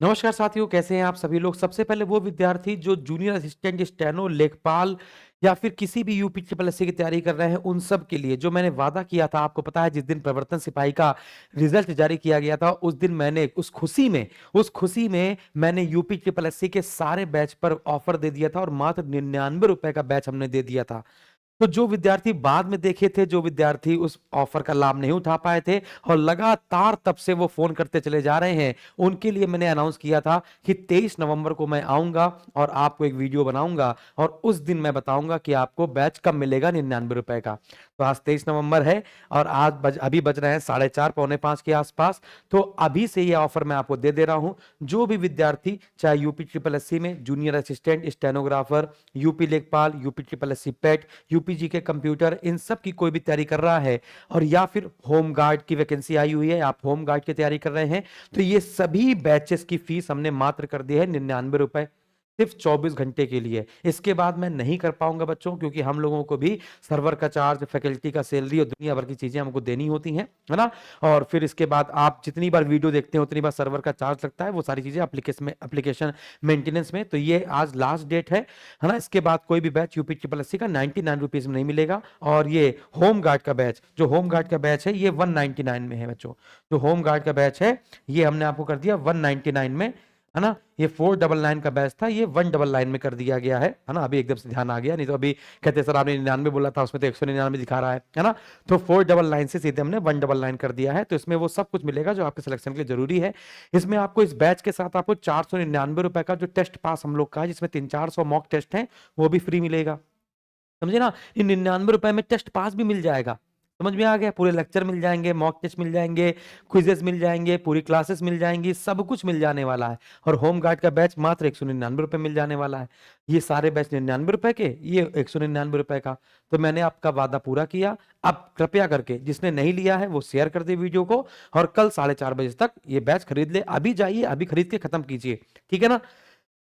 नमस्कार साथियों, कैसे हैं आप सभी लोग। सबसे पहले वो विद्यार्थी जो जूनियर असिस्टेंट, स्टेनो, लेखपाल या फिर किसी भी यूपी ट्रिपल एससी की तैयारी कर रहे हैं, उन सब के लिए जो मैंने वादा किया था, आपको पता है जिस दिन प्रवर्तन सिपाही का रिजल्ट जारी किया गया था, उस दिन मैंने उस खुशी में मैंने यूपी ट्रिपल एससी के सारे बैच पर ऑफर दे दिया था और मात्र 99 रुपए का बैच हमने दे दिया था। तो जो विद्यार्थी बाद में देखे थे, जो विद्यार्थी उस ऑफर का लाभ नहीं उठा पाए थे और लगातार तब से वो फोन करते चले जा रहे हैं, उनके लिए मैंने अनाउंस किया था कि 23 नवंबर को मैं आऊंगा और आपको एक वीडियो बनाऊंगा और उस दिन मैं बताऊंगा कि आपको बैच कब मिलेगा 99 रुपए का। तो आज 23 नवंबर है और अभी बज रहे हैं 4:30 4:45 के आसपास। तो अभी से ये ऑफर मैं आपको दे दे रहा हूं। जो भी विद्यार्थी चाहे यूपी ट्रिपल एससी में जूनियर असिस्टेंट, स्टेनोग्राफर, यूपी लेखपाल, यूपी ट्रिपल एससी पेट, यूपीजी के कंप्यूटर, इन सब की कोई भी तैयारी कर रहा है और या फिर होम गार्ड की वैकेंसी आई हुई है, आप होम गार्ड की तैयारी कर रहे हैं, तो ये सभी बैचेस की फीस हमने मात्र कर दी है 99 रुपए, सिर्फ 24 घंटे के लिए। इसके बाद मैं नहीं कर पाऊंगा बच्चों, क्योंकि हम लोगों को भी सर्वर का चार्ज, फैकल्टी का सैलरी और दुनिया भर की चीजें हमको देनी होती हैं, है ना। और फिर इसके बाद आप जितनी बार वीडियो देखते हैं उतनी बार सर्वर का चार्ज लगता है, वो सारी चीजें एप्लीकेशन मेंटेनेंस में। तो ये आज लास्ट डेट है ना। इसके बाद कोई भी बैच यूपी ट्रिपल एससी का 99 रुपीज में नहीं मिलेगा। और ये होम गार्ड का बैच, जो होम गार्ड का बैच है, ये 199 में है बच्चों। जो होम गार्ड का बैच है, ये हमने आपको कर दिया 199 में, है ना। ये 499 का बैच था, ये 199 में कर दिया गया है ना। अभी एकदम से ध्यान आ गया, नहीं तो अभी कहते सर आपने 99 बोला था, उसमें तो 199 दिखा रहा है ना। तो 499 से सीधे हमने 199 कर दिया है। तो इसमें वो सब कुछ मिलेगा जो आपके सिलेक्शन के लिए जरूरी है। इसमें आपको इस बैच के साथ आपको 499 रुपए का जो टेस्ट पास हम लोग का है, जिसमें 300-400 मॉक टेस्ट हैं, वो भी फ्री मिलेगा। समझे ना। इन 99 रुपए में टेस्ट पास भी मिल जाएगा। समझ में आ गया। पूरे लेक्चर मिल जाएंगे, मॉक टेस्ट मिल जाएंगे, क्विजेस मिल जाएंगे, पूरी क्लासेस मिल जाएंगी, सब कुछ मिल जाने वाला है। और होम गार्ड का बैच मात्र 199 रुपए मिल जाने वाला है। ये सारे बैच 99 रुपए के, ये 199 रुपए का। तो मैंने आपका वादा पूरा किया। अब कृपया करके जिसने नहीं लिया है वो शेयर कर दे वीडियो को, और कल 4:30 बजे तक ये बैच खरीद ले। अभी जाइए, अभी खरीद के खत्म कीजिए, ठीक है ना।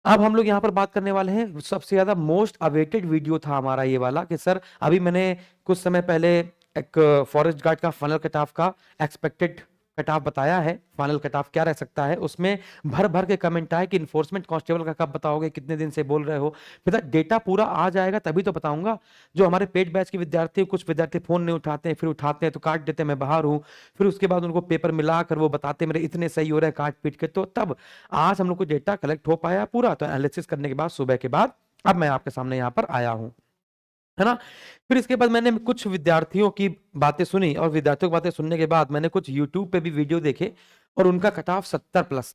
अब हम लोग यहाँ पर बात करने वाले हैं, सबसे ज्यादा मोस्ट अवेटेड वीडियो था हमारा ये वाला, कि सर अभी मैंने कुछ समय पहले एक फॉरेस्ट गार्ड का फाइनल कट ऑफ का एक्सपेक्टेड कट ऑफ बताया है। फाइनल कट ऑफ क्या रह सकता है, उसमें भर भर के कमेंट आए कि इन्फोर्समेंट कांस्टेबल का कब बताओगे, कितने दिन से बोल रहे हो। बेटा डेटा पूरा आ जाएगा तभी तो बताऊंगा। जो हमारे पेड बैच के विद्यार्थी, कुछ विद्यार्थी फोन नहीं उठाते हैं, फिर उठाते हैं तो काट देते हैं मैं बाहर हूँ, फिर उसके बाद उनको पेपर मिलाकर वो बताते मेरे इतने सही हो रहे हैं काट पीट के। तो तब आज हम लोग को डेटा कलेक्ट हो पाया पूरा, तो एनालिसिस करने के बाद सुबह के बाद अब मैं आपके सामने यहाँ पर आया हूँ, है ना। फिर इसके बाद मैंने कुछ विद्यार्थियों की बातें सुनी, और विद्यार्थियों की बातें सुनने के बाद मैंने कुछ यूट्यूब पे भी वीडियो देखे, और उनका कट ऑफ 70+,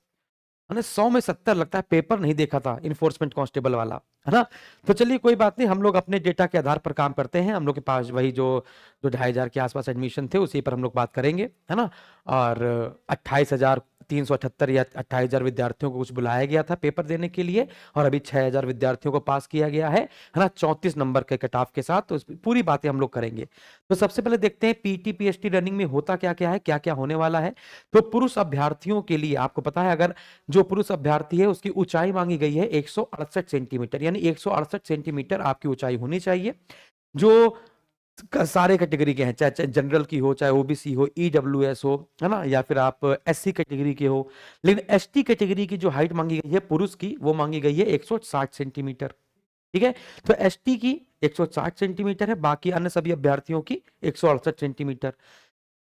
मैंने 100 में 70 लगता है। पेपर नहीं देखा था इन्फोर्समेंट कांस्टेबल वाला, है ना। तो चलिए कोई बात नहीं, हम लोग अपने डेटा के आधार पर काम करते हैं। हम लोग के पास वही जो जो 2,500 के आसपास एडमिशन थे, उसी पर हम लोग बात करेंगे, है ना। और 28,378 या 28,000 विद्यार्थियों को कुछ बुलाया गया था पेपर देने के लिए, और अभी 6,000 विद्यार्थियों को पास किया गया है ना, 34 नंबर के कट ऑफ के साथ। तो पूरी बातें हम लोग करेंगे। तो सबसे पहले देखते हैं पीटी पीएचडी रनिंग में होता क्या क्या है, क्या क्या होने वाला है। तो पुरुष अभ्यर्थियों के लिए आपको पता है, अगर जो पुरुष अभ्यर्थी है उसकी ऊंचाई मांगी गई है 168 सेंटीमीटर, यानी 168 सेंटीमीटर आपकी ऊंचाई होनी चाहिए। जो सारे कैटेगरी के हैं, चाहे चाहे जनरल की हो, चाहे ओबीसी हो, ईडब्ल्यूएस हो, है ना, या फिर आप एससी कैटेगरी के हो। लेकिन एसटी कैटेगरी की जो हाइट मांगी गई है पुरुष की, वो मांगी गई है 160 सेंटीमीटर, ठीक है। तो एसटी की 160 सेंटीमीटर है, बाकी अन्य सभी अभ्यर्थियों की 168 सेंटीमीटर।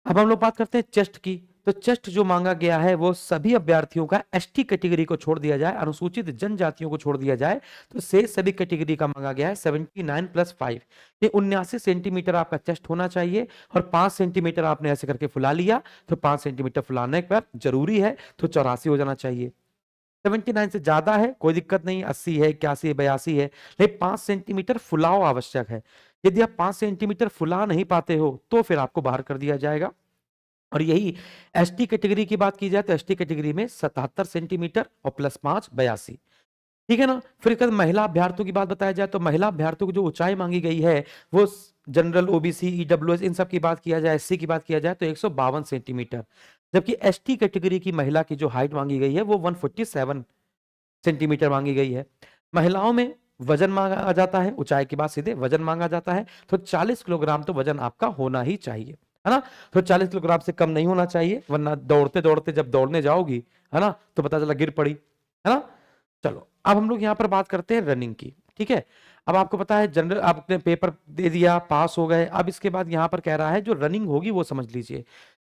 अब हम लोग बात करते हैं चेस्ट की। तो चेस्ट जो मांगा गया है वो सभी अभ्यर्थियों का एसटी कैटेगरी को छोड़ दिया जाए, अनुसूचित जनजातियों को छोड़ दिया जाए, तो से सभी कैटेगरी का मांगा गया है 79+5, ये 79 सेंटीमीटर आपका चेस्ट होना चाहिए। और 5 सेंटीमीटर आपने ऐसे करके फुला लिया, तो 5 सेंटीमीटर फुलाने के बाद जरूरी है तो 84 हो जाना चाहिए। 79 से ज्यादा है कोई दिक्कत नहीं, 80 है, 81 है, 82 है, लेकिन 5 सेंटीमीटर फुलाव आवश्यक है। यदि आप 5 सेंटीमीटर फुला नहीं पाते हो तो फिर आपको बाहर कर दिया जाएगा। और यही एसटी कैटेगरी की बात की जाए तो एसटी कैटेगरी में 77 सेंटीमीटर और +5 82, ठीक है ना। फिर एक महिला अभ्यर्थियों की बात बताया जाए तो महिला अभ्यर्थियों को जो ऊंचाई मांगी गई है वो जनरल, ओबीसी, ईडब्ल्यूएस, इन सब की बात किया जाए, एससी की बात किया जाए तो 152 सेंटीमीटर। जबकि एसटी कैटेगरी की महिला की जो हाइट मांगी गई है वो 147 सेंटीमीटर मांगी गई है। महिलाओं में वजन मांगा जाता है, ऊंचाई के बाद सीधे वजन मांगा जाता है, तो 40 किलोग्राम तो वजन आपका होना ही चाहिए, है ना? तो 40 किलोग्राम से कम नहीं होना चाहिए, वरना दौड़ते-दौड़ते जब दौड़ने जाओगी, है ना? तो पता चला गिर पड़ी, है ना? चलो, अब हम लोग यहाँ पर बात करते हैं रनिंग की, ठीक है? अब आपको पता है जनरल आपने पेपर दे दिया, पास हो गए, अब इसके बाद यहाँ पर कह रहा है जो रनिंग होगी वो समझ लीजिए।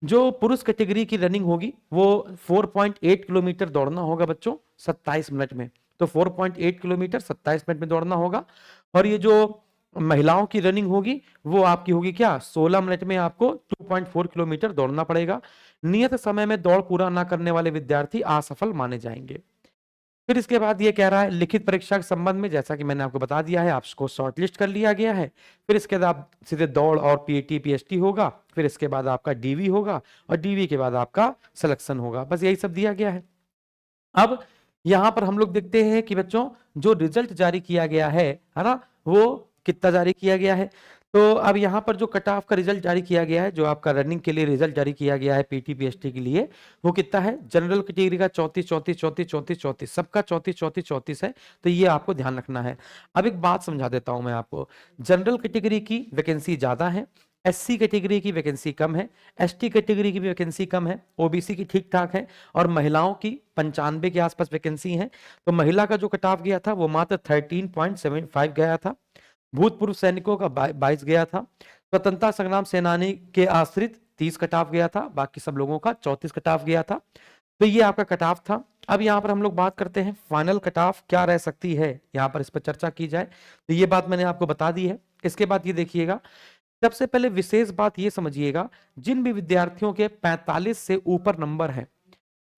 जो पुरुष कैटेगरी की रनिंग होगी वो 4.8 किलोमीटर दौड़ना होगा बच्चों 27 मिनट में। तो 4.8 किलोमीटर 27 मिनट में दौड़ना होगा। और ये जो महिलाओं की रनिंग होगी वो आपकी होगी क्या 16 मिनट में आपको 2.4 किलोमीटर दौड़ना पड़ेगा। नियत समय में दौड़ पूरा ना करने वाले विद्यार्थी असफल माने जाएंगे। फिर इसके बाद ये कह रहा है लिखित परीक्षा के संबंध में, जैसा कि मैंने आपको बता दिया है, आपको शॉर्टलिस्ट कर लिया गया है। फिर इसके बाद सीधे दौड़ और पीटी पीएचटी होगा, फिर इसके बाद आपका डीवी होगा और डीवी के बाद आपका सिलेक्शन होगा। बस यही सब दिया गया है। अब यहां पर हम लोग देखते हैं कि बच्चों जो रिजल्ट जारी किया गया है ना, वो कितना जारी किया गया है। तो अब यहां पर जो कट ऑफ का रिजल्ट जारी किया गया है, जो आपका रनिंग के लिए रिजल्ट जारी किया गया है पीटी पीएचटी के लिए, वो कितना है? जनरल कैटेगरी का 34 34 34 34 34, सबका 34 34 34 है। तो ये आपको ध्यान रखना है। अब एक बात समझा देता हूं मैं आपको। जनरल कैटेगरी की वैकेंसी ज्यादा है, एससी कैटेगरी की वैकेंसी कम है, एसटी कैटेगरी की भी वैकेंसी कम है, ओबीसी की ठीक ठाक है, और महिलाओं की 95 के आसपास वैकेंसी है। तो महिला का जो कट ऑफ गया था वो मात्र 13.75 गया था। भूतपूर्व सैनिकों का 22 गया था। स्वतंत्रता संग्राम सेनानी के आश्रित 30 कट ऑफ गया था, बाकी सब लोगों का 34 कट ऑफ गया था। तो ये आपका कट ऑफ था। अब यहाँ पर हम लोग बात करते हैं फाइनल कट ऑफ क्या रह सकती है, यहाँ पर इस पर चर्चा की जाए। तो ये बात मैंने आपको बता दी है। इसके बाद ये देखिएगा, सबसे पहले विशेष बात ये समझिएगा, जिन भी विद्यार्थियों के 45 से ऊपर नंबर है,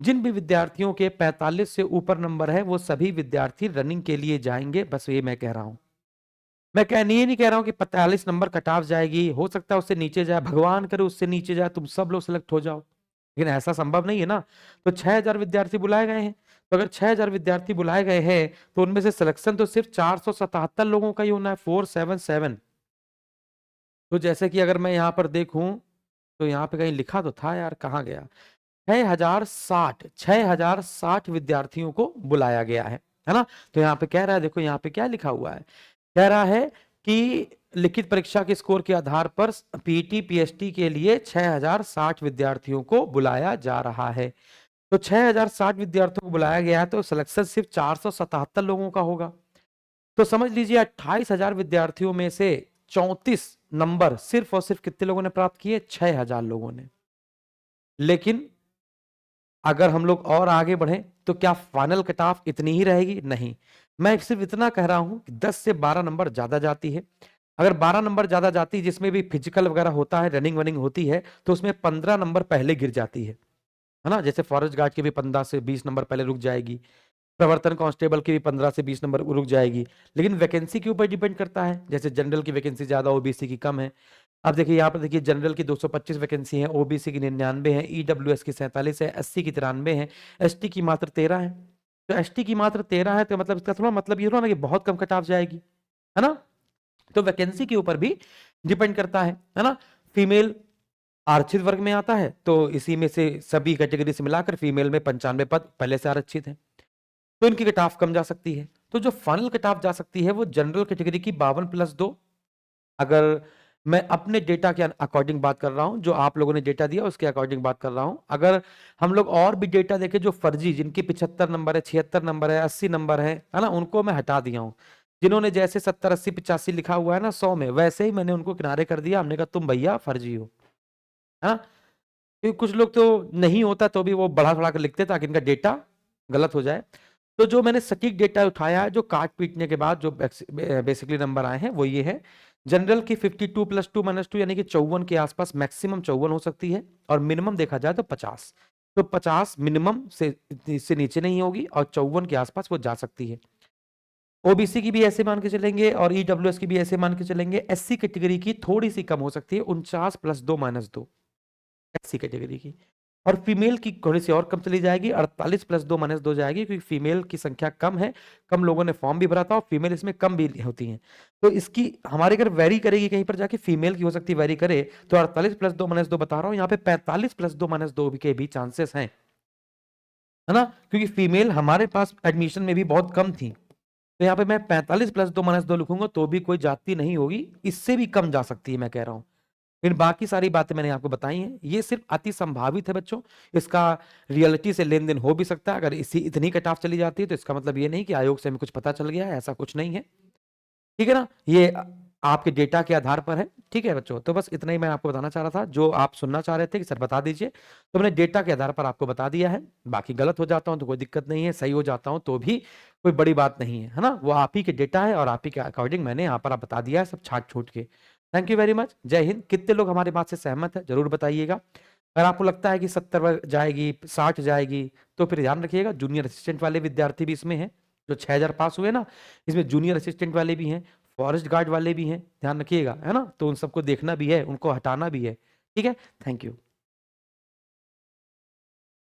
जिन भी विद्यार्थियों के 45 से ऊपर नंबर है, वो सभी विद्यार्थी रनिंग के लिए जाएंगे। बस ये मैं कह रहा हूं। मैं नहीं कह रहा हूं कि 45 नंबर कट ऑफ जाएगी, हो सकता है उससे नीचे जाए, भगवान करे उससे नीचे जाए, तुम सब लोग सेलेक्ट हो जाओ, लेकिन ऐसा संभव नहीं है ना। तो 6000 विद्यार्थी बुलाए गए हैं। तो अगर 6000 विद्यार्थी बुलाए गए हैं तो उनमें से सिलेक्शन तो सिर्फ 477 लोगों का ही होना है, 477। तो जैसे कि अगर मैं यहाँ पर देखूं तो यहाँ पे कहीं लिखा तो था यार, कहाँ गया? 6060 विद्यार्थियों को बुलाया गया है ना। तो यहाँ पे कह रहा है, देखो यहाँ पे क्या लिखा हुआ है, कह रहा है कि लिखित परीक्षा के स्कोर के आधार पर पीटी पीएचटी के लिए 6060 विद्यार्थियों को बुलाया जा रहा है। तो 6060 विद्यार्थियों को बुलाया गया है, तो सिलेक्शन सिर्फ 477 लोगों का होगा। तो समझ लीजिए 28,000 विद्यार्थियों में से 34 नंबर सिर्फ और सिर्फ कितने लोगों ने प्राप्त किए? 6000 लोगों ने। लेकिन अगर हम लोग और आगे बढ़े तो क्या फाइनल कट ऑफ इतनी ही रहेगी? नहीं, मैं सिर्फ इतना कह रहा हूं कि 10 से 12 नंबर ज्यादा जाती है। अगर 12 नंबर ज्यादा जाती है, जिसमें भी फिजिकल वगैरह होता है, रनिंग वनिंग होती है, तो उसमें 15 नंबर पहले गिर जाती है ना। जैसे फॉरेस्ट गार्ड के भी 15 से 20 नंबर पहले रुक जाएगी, प्रवर्तन कांस्टेबल की भी 15 से 20 नंबर रुक जाएगी। लेकिन वैकेंसी के ऊपर डिपेंड करता है, जैसे जनरल की वैकेंसी ज्यादा, ओबीसी की कम है। अब देखिए यहाँ पर देखिए, जनरल की 225 वैकेंसी है, ओबीसी की 99 है, ईडब्ल्यूएस की 47 है, एससी की 93 है, एसटी की मात्र 13 है। तो एसटी की मात्र 13 है, तो मतलब इसका थोड़ा मतलब ये हुआ ना कि बहुत कम कट ऑफ जाएगी, है ना। तो वैकेंसी के ऊपर भी डिपेंड करता है ना। फीमेल आरक्षित वर्ग में आता है, तो इसी में से सभी कैटेगरी से मिलाकर फीमेल में 95 पद पहले से आरक्षित है, तो इनकी कट ऑफ कम जा सकती है। तो जो फाइनल कट ऑफ जा सकती है वो जनरल कैटेगरी की 52+2। अगर मैं अपने डेटा के अकॉर्डिंग बात कर रहा हूं, जो आप लोगों ने डेटा दिया उसके अकॉर्डिंग बात कर रहा हूं। अगर हम लोग और भी डेटा देखें, जो फर्जी, जिनके 75 नंबर है, 76 नंबर है, 80 नंबर है ना, उनको मैं हटा दिया हूं। जिन्होंने जैसे 70 80 85 लिखा हुआ है ना 100 में, वैसे ही मैंने उनको किनारे कर दिया। हमने कहा तुम भैया फर्जी हो, है ना। क्योंकि कुछ लोग तो नहीं होता तो भी वो बढ़ा बढ़ा कर लिखते ताकि इनका डेटा गलत हो जाए। तो जो मैंने सटीक डेटा उठाया है, जो काट पीटने के बाद जो बेसिकली नंबर आए हैं, वो ये है। जनरल की 52+2 - 2 यानी कि 54 के आसपास, मैक्सिमम 54 हो सकती है, और मिनिमम देखा जाए तो 50। तो 50 मिनिमम से इससे नीचे नहीं होगी, और 54 के आसपास वो जा सकती है। ओबीसी की भी ऐसे मान के चलेंगे, और ईडब्ल्यूएस की भी ऐसे मान के चलेंगे। एससी कैटेगरी की थोड़ी सी कम हो सकती है, 49+2 - 2 एससी कैटेगरी की। और फीमेल की थोड़ी सी और कम चली जाएगी, 48+2 - 2 जाएगी, क्योंकि फीमेल की संख्या कम है, कम लोगों ने फॉर्म भी भरा था, और फीमेल इसमें कम भी होती हैं। तो इसकी हमारे अगर वेरी करेगी कहीं पर जाके, फीमेल की हो सकती है वेरी करे, तो 48+2 - 2 बता रहा हूं, यहाँ पे 45+2 - 2 के भी चांसेस हैं, है ना। क्योंकि फीमेल हमारे पास एडमिशन में भी बहुत कम थी। तो यहाँ पे मैं 45+2 - 2 लिखूंगा तो भी कोई जाती नहीं होगी, इससे भी कम जा सकती है, मैं कह रहा हूं। इन बाकी सारी बातें मैंने आपको बताई हैं, ये सिर्फ अति संभावित है बच्चों। इसका रियलिटी से लेन-देन हो भी सकता है। अगर इसी इतनी कट ऑफ चली जाती है तो इसका मतलब ये नहीं कि आयोग से हमें कुछ पता चल गया है, ऐसा कुछ नहीं है। ठीक है ना? ये आपके डेटा के आधार पर है। ठीक है बच्चों? तो बस इतना ही मैं आपको बताना चाह रहा था, जो आप सुनना चाह रहे थे कि सर बता दीजिए, तो मैंने डेटा के आधार पर आपको बता दिया है। बाकी गलत हो जाता हूँ तो कोई दिक्कत नहीं है, सही हो जाता हूँ तो भी कोई बड़ी बात नहीं है, है ना? वो आप ही के डेटा है और आप ही के अकॉर्डिंग मैंने यहाँ पर आप बता दिया है सब छाँट-छूट के। Thank you very much. जय हिंद। कितने लोग हमारी बात से सहमत हैं, ज़रूर बताइएगा। अगर आपको लगता है कि 70 जाएगी, 60 जाएगी, तो फिर ध्यान रखिएगा जूनियर असिस्टेंट वाले विद्यार्थी भी इसमें हैं। जो 6000 पास हुए ना, इसमें जूनियर असिस्टेंट वाले भी हैं, फॉरेस्ट गार्ड वाले भी हैं, ध्यान रखिएगा, है ना? तो उन सबको देखना भी है, उनको हटाना भी है। ठीक है? Thank you.